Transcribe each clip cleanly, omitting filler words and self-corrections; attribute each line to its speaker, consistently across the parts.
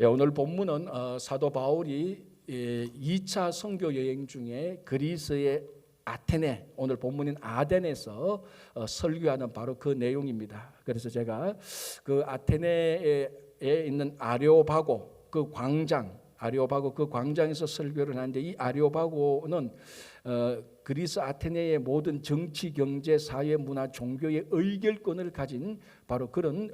Speaker 1: 오늘 본문은 사도 바울이 2차 선교 여행 중에 그리스의 아테네, 오늘 본문인 아덴에서 설교하는 바로 그 내용입니다. 그래서 제가 그 아테네에 있는 아레오바고 그 광장에서 설교를 하는데, 이 아레오바고는 그리스 아테네의 모든 정치, 경제, 사회, 문화, 종교의 의결권을 가진 바로 그런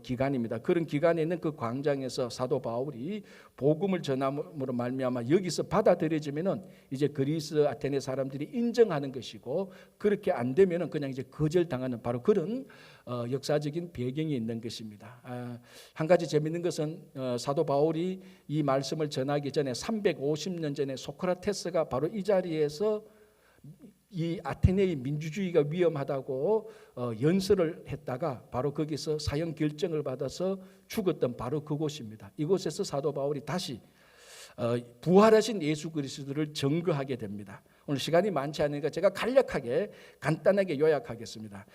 Speaker 1: 기관입니다. 그런 기관에 있는 그 광장에서 사도 바울이 복음을 전함으로 말미암아 여기서 받아들여지면은 이제 그리스 아테네 사람들이 인정하는 것이고, 그렇게 안 되면은 그냥 이제 거절당하는 바로 그런 역사적인 배경이 있는 것입니다. 한 가지 재미있는 것은 사도 바울이 이 말씀을 전하기 전에 350년 전에 소크라테스가 바로 이 자리에서 이 아테네의 민주주의가 위험하다고 연설을 했다가 바로 거기서 사형 결정을 받아서 죽었던 바로 그곳입니다. 이곳에서 사도 바울이 다시 부활하신 예수 그리스도를 증거하게 됩니다. 오늘 시간이 많지 않으니까 제가 간단하게 요약하겠습니다.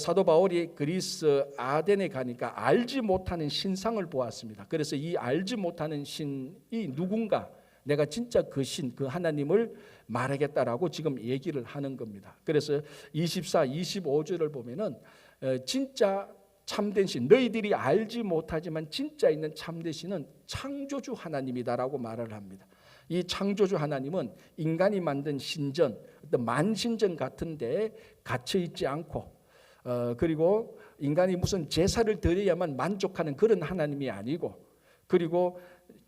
Speaker 1: 사도 바울이 그리스 아덴에 가니까 알지 못하는 신상을 보았습니다. 그래서 이 알지 못하는 신이 누군가, 내가 진짜 그 신, 그 하나님을 말하겠다라고 지금 얘기를 하는 겁니다. 그래서 24, 25절을 보면은 진짜 참된 신, 너희들이 알지 못하지만 진짜 있는 참된 신은 창조주 하나님이다라고 말을 합니다. 이 창조주 하나님은 인간이 만든 신전, 어떤 만신전 같은데 갇혀 있지 않고, 그리고 인간이 무슨 제사를 드려야만 만족하는 그런 하나님이 아니고, 그리고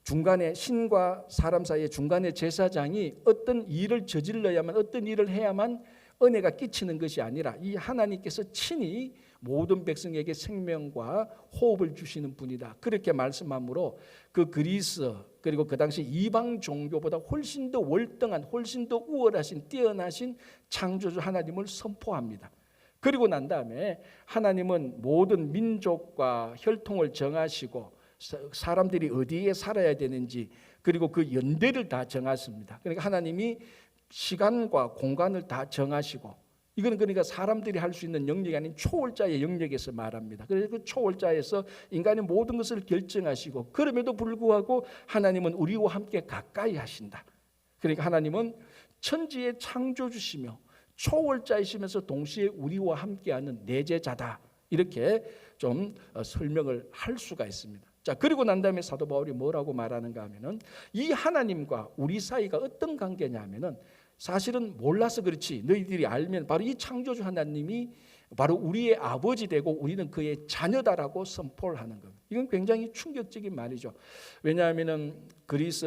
Speaker 1: 중간에 신과 사람 사이에 중간에 제사장이 어떤 일을 저질러야만, 어떤 일을 해야만 은혜가 끼치는 것이 아니라 이 하나님께서 친히 모든 백성에게 생명과 호흡을 주시는 분이다, 그렇게 말씀하므로 그 그리스, 그리고 그 당시 이방 종교보다 훨씬 더 월등한, 훨씬 더 우월하신, 뛰어나신 창조주 하나님을 선포합니다. 그리고 난 다음에 하나님은 모든 민족과 혈통을 정하시고 사람들이 어디에 살아야 되는지, 그리고 그 연대를 다 정하십니다. 그러니까 하나님이 시간과 공간을 다 정하시고, 이거는 그러니까 사람들이 할 수 있는 영역이 아닌 초월자의 영역에서 말합니다. 그래서 그 초월자에서 인간의 모든 것을 결정하시고, 그럼에도 불구하고 하나님은 우리와 함께 가까이 하신다. 그러니까 하나님은 천지의 창조주시며 초월자이시면서 동시에 우리와 함께하는 내재자다, 이렇게 좀 설명을 할 수가 있습니다. 자, 그리고 난 다음에 사도 바울이 뭐라고 말하는가 하면은, 이 하나님과 우리 사이가 어떤 관계냐 하면은, 사실은 몰라서 그렇지 너희들이 알면 바로 이 창조주 하나님이 바로 우리의 아버지 되고 우리는 그의 자녀다라고 선포를 하는 겁니다. 이건 굉장히 충격적인 말이죠. 왜냐하면은 그리스,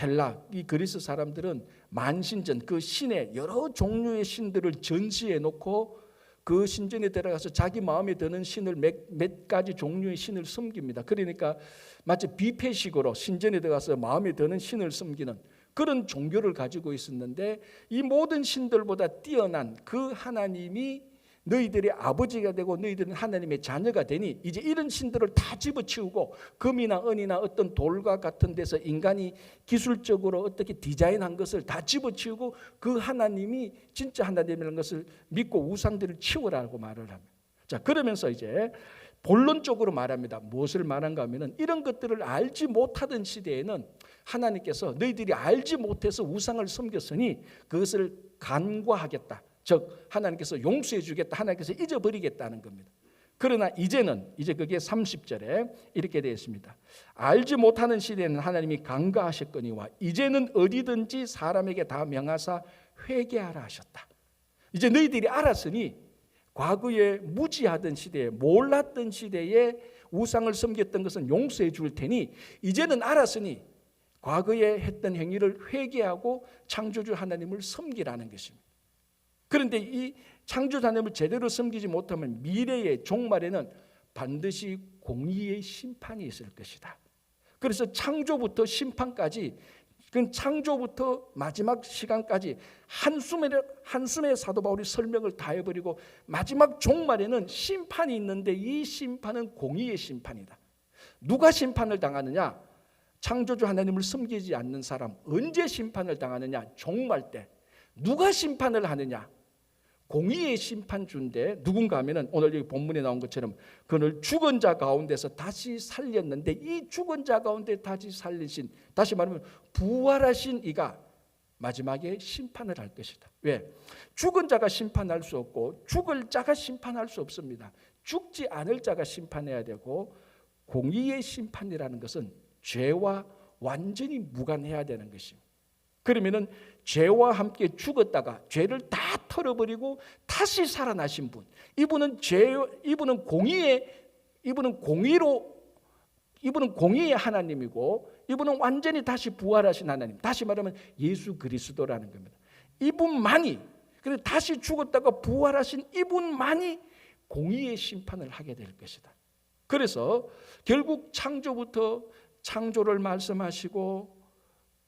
Speaker 1: 헬라, 이 그리스 사람들은 만신전, 그 신의 여러 종류의 신들을 전시해 놓고 그 신전에 들어가서 자기 마음에 드는 신을 몇 가지 종류의 신을 섬깁니다. 그러니까 마치 뷔페식으로 신전에 들어가서 마음에 드는 신을 섬기는 그런 종교를 가지고 있었는데, 이 모든 신들보다 뛰어난 그 하나님이 너희들의 아버지가 되고 너희들은 하나님의 자녀가 되니, 이제 이런 신들을 다 집어치우고 금이나 은이나 어떤 돌과 같은 데서 인간이 기술적으로 어떻게 디자인한 것을 다 집어치우고 그 하나님이 진짜 하나님이라는 것을 믿고 우상들을 치우라고 말을 합니다. 자, 그러면서 이제 본론적으로 말합니다. 무엇을 말한가 하면은, 이런 것들을 알지 못하던 시대에는 하나님께서 너희들이 알지 못해서 우상을 섬겼으니 그것을 간과하겠다, 즉 하나님께서 용서해 주겠다, 하나님께서 잊어버리겠다는 겁니다. 그러나 이제 그게 30절에 이렇게 되어 있습니다. 알지 못하는 시대에는 하나님이 간과하셨거니와 이제는 어디든지 사람에게 다 명하사 회개하라 하셨다. 이제 너희들이 알았으니, 과거에 무지하던 시대에, 몰랐던 시대에 우상을 섬겼던 것은 용서해 줄 테니, 이제는 알았으니 과거에 했던 행위를 회개하고 창조주 하나님을 섬기라는 것입니다. 그런데 이 창조주 하나님을 제대로 섬기지 못하면 미래의 종말에는 반드시 공의의 심판이 있을 것이다. 그래서 창조부터 심판까지, 그 창조부터 마지막 시간까지 한숨에 사도 바울이 설명을 다 해버리고, 마지막 종말에는 심판이 있는데 이 심판은 공의의 심판이다. 누가 심판을 당하느냐? 창조주 하나님을 섬기지 않는 사람. 언제 심판을 당하느냐? 종말 때. 누가 심판을 하느냐? 공의의 심판주인데 누군가 하면은 오늘 여기 본문에 나온 것처럼 그를 죽은 자 가운데서 다시 살렸는데 이 죽은 자 가운데 다시 살리신, 다시 말하면 부활하신 이가 마지막에 심판을 할 것이다. 왜? 죽은 자가 심판할 수 없고 죽을 자가 심판할 수 없습니다. 죽지 않을 자가 심판해야 되고, 공의의 심판이라는 것은 죄와 완전히 무관해야 되는 것입니다. 그러면은 죄와 함께 죽었다가 죄를 다 털어버리고 다시 살아나신 분, 이분은 공의의 하나님이고 이분은 완전히 다시 부활하신 하나님, 다시 말하면 예수 그리스도라는 겁니다. 이분만이, 그래서 다시 죽었다가 부활하신 이분만이 공의의 심판을 하게 될 것이다. 그래서 결국 창조부터 창조를 말씀하시고,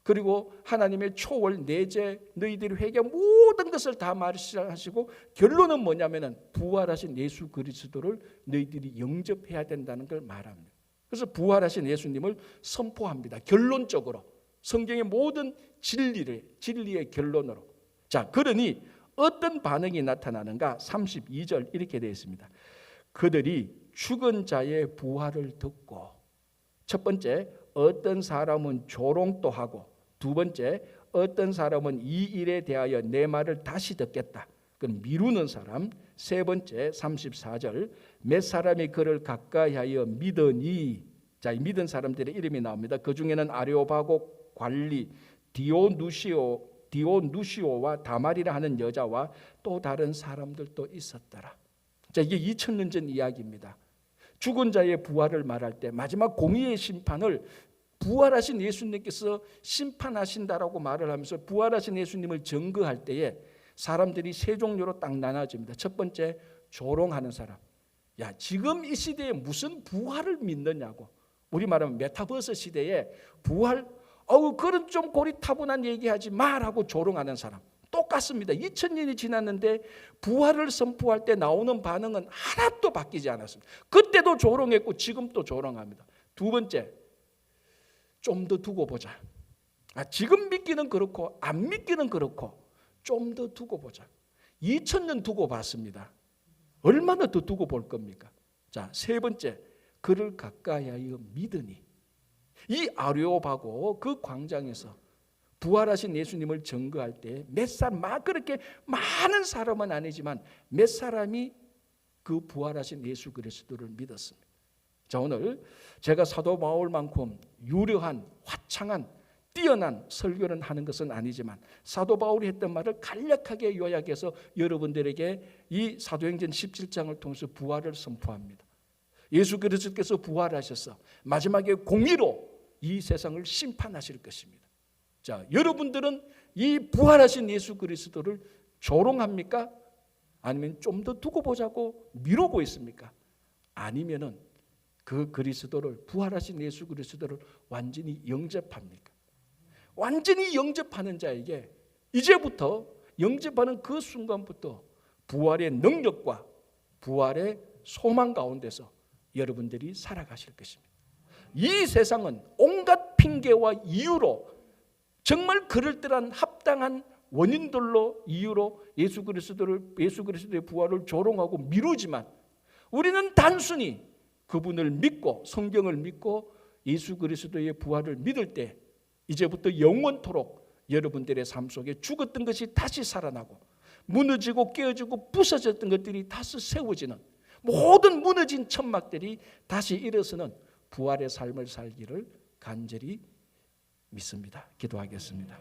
Speaker 1: 그리고 하나님의 초월 내재 너희들이 회개한 모든 것을 다 말씀하시고, 결론은 뭐냐면은 부활하신 예수 그리스도를 너희들이 영접해야 된다는 걸 말합니다. 그래서 부활하신 예수님을 선포합니다. 결론적으로 성경의 모든 진리의 결론으로. 자, 그러니 어떤 반응이 나타나는가? 32절 이렇게 되어 있습니다. 그들이 죽은 자의 부활을 듣고, 첫 번째, 어떤 사람은 조롱도 하고, 두 번째, 어떤 사람은 이 일에 대하여 내 말을 다시 듣겠다, 그건 미루는 사람. 세 번째 34절, 몇 사람이 그를 가까이하여 믿으니. 자, 이 믿은 사람들의 이름이 나옵니다. 그 중에는 아레오바고 관리 디오누시오와 다말이라 하는 여자와 또 다른 사람들도 있었더라. 자, 이게 2000년 전 이야기입니다. 죽은 자의 부활을 말할 때 마지막 공의의 심판을 부활하신 예수님께서 심판하신다라고 말을 하면서 부활하신 예수님을 증거할 때에 사람들이 세 종류로 딱 나눠집니다. 첫 번째, 조롱하는 사람. 야, 지금 이 시대에 무슨 부활을 믿느냐고. 우리 말하면 메타버스 시대에 부활, 그런 좀 고리타분한 얘기하지 마라고 조롱하는 사람. 똑같습니다. 2000년이 지났는데 부활을 선포할 때 나오는 반응은 하나도 바뀌지 않았습니다. 그때도 조롱했고 지금도 조롱합니다. 두 번째, 좀 더 두고 보자. 지금 믿기는 그렇고 안 믿기는 그렇고 좀 더 두고 보자. 2000년 두고 봤습니다. 얼마나 더 두고 볼 겁니까? 자, 세 번째, 그를 가까이하여 믿으니. 이 아레오바고 그 광장에서 부활하신 예수님을 증거할 때 몇 사람, 그렇게 많은 사람은 아니지만 몇 사람이 그 부활하신 예수 그리스도를 믿었습니다. 자, 오늘 제가 사도 바울만큼 유려한, 화창한, 뛰어난 설교를 하는 것은 아니지만 사도 바울이 했던 말을 간략하게 요약해서 여러분들에게 이 사도행전 17장을 통해서 부활을 선포합니다. 예수 그리스도께서 부활하셔서 마지막에 공의로 이 세상을 심판하실 것입니다. 자, 여러분들은 이 부활하신 예수 그리스도를 조롱합니까? 아니면 좀 더 두고 보자고 미루고 있습니까? 아니면은 그 그리스도를, 부활하신 예수 그리스도를 완전히 영접합니까? 완전히 영접하는 자에게 이제부터, 영접하는 그 순간부터 부활의 능력과 부활의 소망 가운데서 여러분들이 살아가실 것입니다. 이 세상은 온갖 핑계와 이유로, 정말 그럴듯한 합당한 원인들로, 이유로 예수 그리스도의 부활을 조롱하고 미루지만, 우리는 단순히 그분을 믿고 성경을 믿고 예수 그리스도의 부활을 믿을 때 이제부터 영원토록 여러분들의 삶 속에 죽었던 것이 다시 살아나고, 무너지고 깨어지고 부서졌던 것들이 다시 세워지는, 모든 무너진 천막들이 다시 일어서는 부활의 삶을 살기를 간절히 믿습니다. 기도하겠습니다.